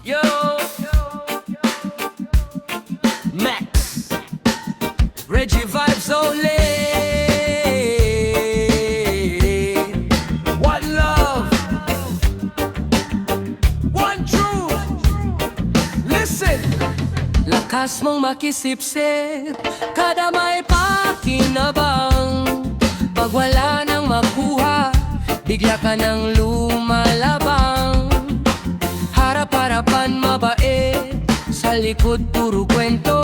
Yo, Max, Reggie vibes only. One love, one truth. Listen. Lakas mong makisip-sip kada may pakinabang. Pag wala nang makuha, bigla ka nang lumalabang. Harap-harapan mabait, sa likod puro kwento.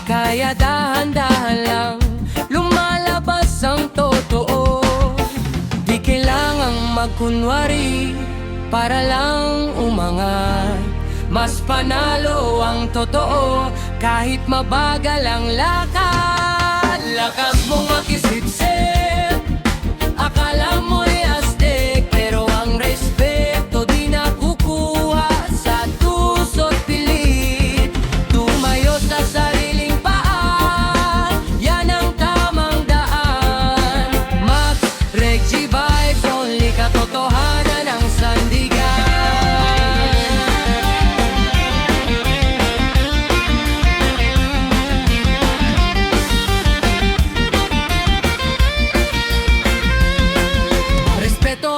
Kaya dahan-dahan lang lumalabas ang totoo. Di kailangang magkunwari para lang umangat. Mas panalo ang totoo kahit mabagal ang lakad. Lakas mong makisip-sip, akala mo'y astig, pero ang respeto di nakukuha sa tuso't pilit. Tumayo sa sariling paa, yan ang tamang daan. Max, Reggie vibes, only katotohanan ang sandigan.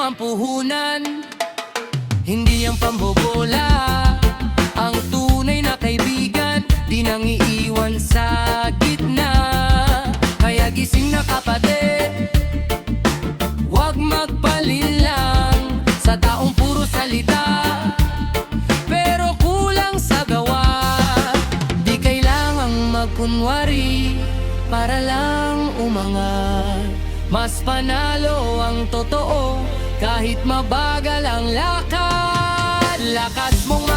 Ang puhunan, hindi ang pambobola. Ang tunay na kaibigan, di nang iiwan sa gitna. Kaya gising na kapatid, huwag magpalinlang sa taong puro salita, pero kulang sa gawa. Di kailangang magkunwari para lang umangat. Mas panalo ang totoo kahit mabagal ang lakad. Lakas mong